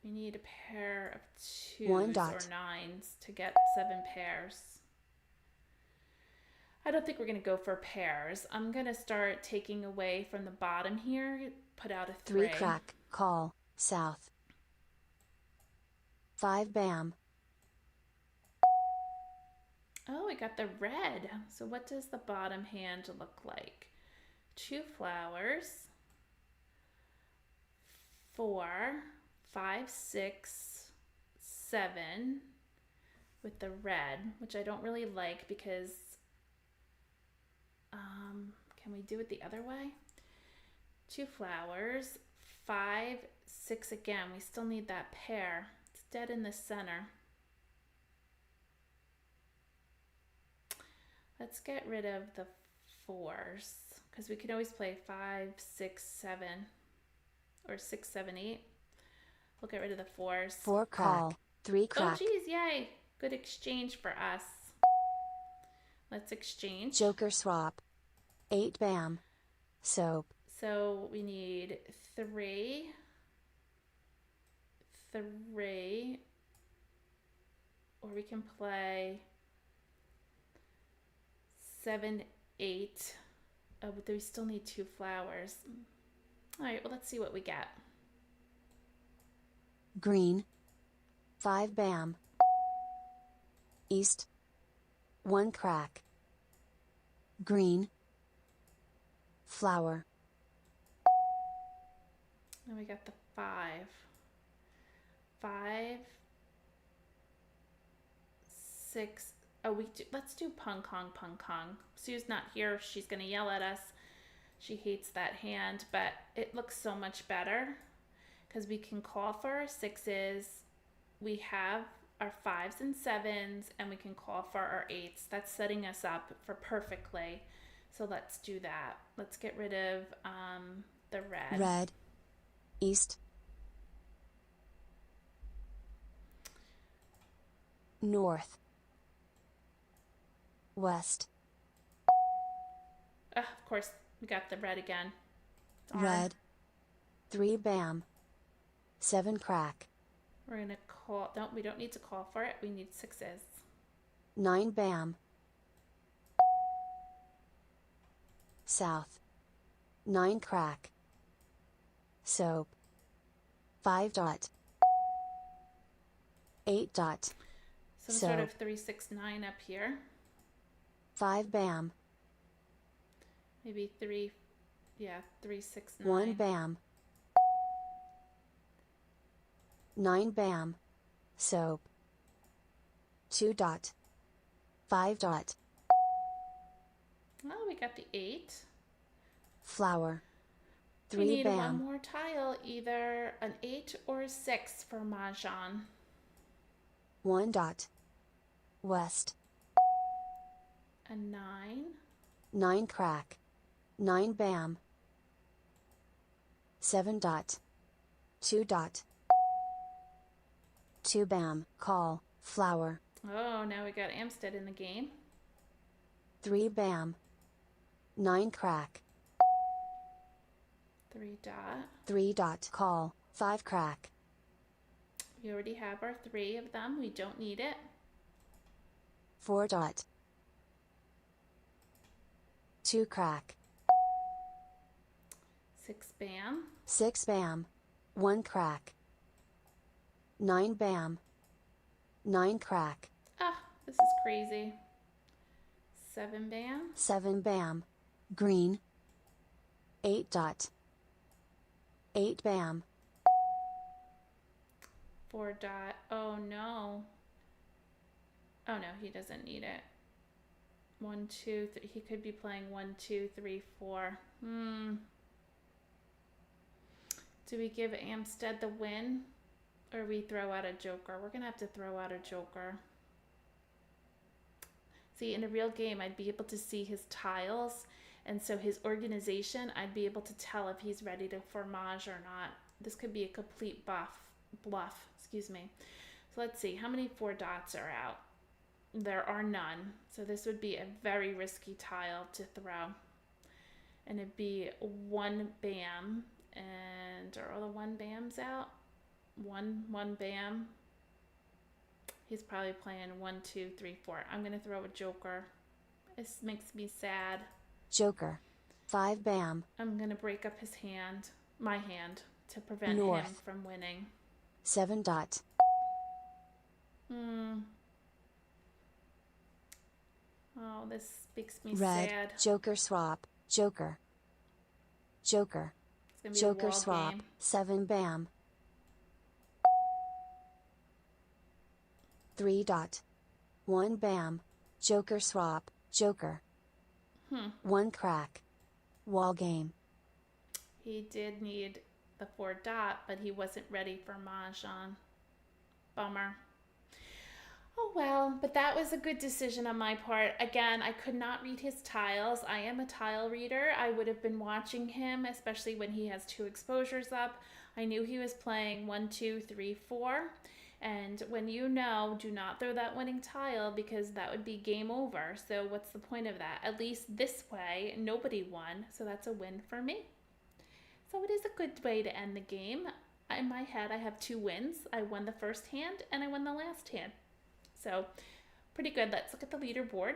We need a pair of 2s 1 or dot, 9s to get 7 pairs. I don't think we're going to go for pairs. I'm going to start taking away from the bottom here, put out a 3. 3 crack, call, south, 5 bam, Oh, we got the red. So what does the bottom hand look like? 2 flowers, 4, 5, 6, 7 with the red, which I don't really like because can we do it the other way? 2 flowers, 5, 6 again. We still need that pair. It's dead in the center. Let's get rid of the 4s because we can always play 5, 6, 7 or 6, 7, 8. We'll get rid of the 4s. 4 crack, 3 Oh, crack, geez, yay. Good exchange for us. Let's exchange. joker swap, 8 bam, soap, So we need 3, 3, or we can play 7, 8. Oh, but we still need 2 flowers. All right, well, let's see what we get. green, 5 bam, east, 1 crack, green, flower, And we got the 5. 5, 6. Oh, let's do pung kong, pung kong. Sue's not here. She's going to yell at us. She hates that hand, but it looks so much better because we can call for our 6s. We have our 5s and 7s, and we can call for our 8s. That's setting us up for perfectly. So let's do that. Let's get rid of the red. red, east, north, west, Of course, we got the red again. Darn. red, 3 bam, 7 crack, We're going to call, no, we don't need to call for it. We need 6s. 9 bam, south, 9 crack, soap, 5 dot, 8 dot, Some sort So- of 3, 6, 9 up here. 5 bam, Maybe 3, yeah, 3, 6, 9. 1 bam, 9 bam, soap, 2 dot, 5 dot, Oh, we got the 8. flower, We 3 need one bam, more tile, either an 8 or a 6 for Mahjong. 1 dot, west, A 9. 9 crack, 9 bam, 7 dot, 2 dot, 2 bam, call, flower, Oh, now we got Amstead in the game. 3 bam, 9 crack, 3 dot. 3 dot. Call. 5 crack. We already have our 3 of them. We don't need it. 4 dot. 2 crack. 6 bam. 6 bam. 1 crack. 9 bam. 9 crack. Ah, this is crazy. 7 bam. 7 bam. Green. 8 dot. 8 bam. 4 dot. Oh no. Oh no, he doesn't need it. 1, 2, 3. He could be playing 1, 2, 3, 4. Do we give Amstead the win? Or we throw out a joker? We're going to have to throw out a joker. See, in a real game, I'd be able to see his tiles. And so his organization, I'd be able to tell if he's ready for Mahj or not. This could be a complete bluff. Excuse me. So let's see. How many 4 dots are out? There are none. So this would be a very risky tile to throw. And it'd be 1 bam. And are all the 1 bams out? 1 bam. He's probably playing 1, 2, 3, 4. I'm going to throw a joker. This makes me sad. Joker. 5 bam. I'm going to break up his hand, my hand, to prevent North. him from winning. 7 dot. Oh, this makes me Red. sad. Joker swap. Joker. Joker. It's going to be Joker a wall swap. game. 7 bam. 3 dot. 1 bam. Joker swap. Joker. 1 crack. Wall game. He did need the 4 dot, but he wasn't ready for Mahjong. Bummer. Oh well, but that was a good decision on my part. Again, I could not read his tiles. I am a tile reader. I would have been watching him, especially when he has 2 exposures up. I knew he was playing 1, 2, 3, 4. And when you know, do not throw that winning tile because that would be game over. So what's the point of that? At least this way, nobody won. So that's a win for me. So it is a good way to end the game. In my head, I have 2 wins. I won the first hand and I won the last hand. So pretty good. Let's look at the leaderboard.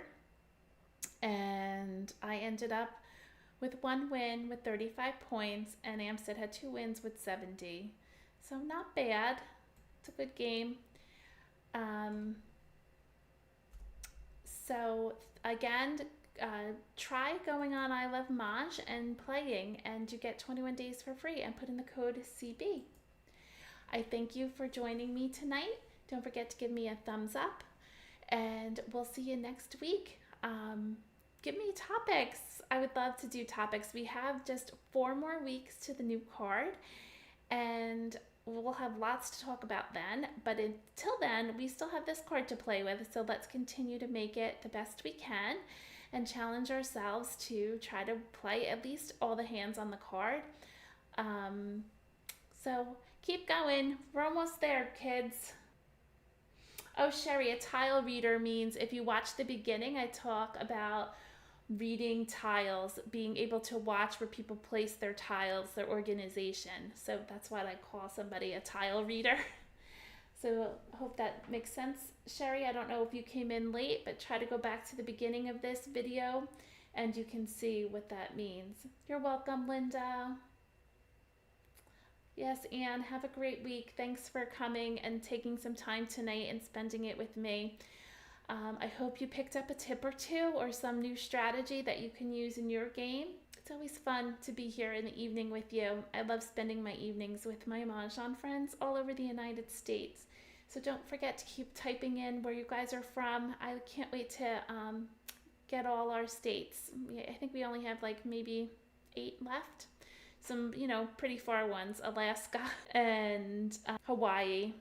And I ended up with 1 win with 35 points and Amstead had 2 wins with 70. So not bad. It's a good game. So again, try going on ilovemahj and playing, and you get 21 days for free and put in the code CB. I thank you for joining me tonight. Don't forget to give me a thumbs up, and we'll see you next week. Give me topics. I would love to do topics. We have just 4 more weeks to the new card, and we'll have lots to talk about then, but until then, we still have this card to play with, so let's continue to make it the best we can and challenge ourselves to try to play at least all the hands on the card. So keep going. We're almost there, kids. Oh, Sherry, a tile reader means if you watch the beginning, I talk about reading tiles, being able to watch where people place their tiles, their organization. So that's what I call somebody a tile reader. So I hope that makes sense. Sherry, I don't know if you came in late, but try to go back to the beginning of this video and you can see what that means. You're welcome, Linda. Yes, Anne, have a great week. Thanks for coming and taking some time tonight and spending it with me. I hope you picked up a tip or 2 or some new strategy that you can use in your game. It's always fun to be here in the evening with you. I love spending my evenings with my Mahjong friends all over the United States. So don't forget to keep typing in where you guys are from. I can't wait to get all our states. I think we only have like maybe 8 left. Some, pretty far ones, Alaska and Hawaii.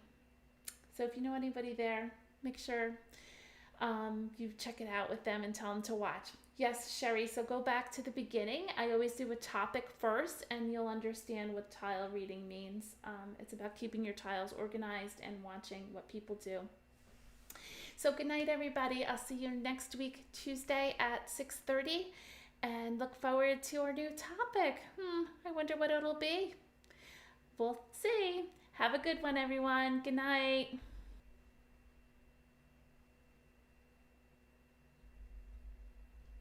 So if you know anybody there, make sure you check it out with them and tell them to watch. Yes, Sherry, so go back to the beginning. I always do a topic first and you'll understand what tile reading means. It's about keeping your tiles organized and watching what people do. So good night, everybody. I'll see you next week, Tuesday at 6:30. and look forward to our new topic. I wonder what it'll be. We'll see. Have a good one, everyone. Good night.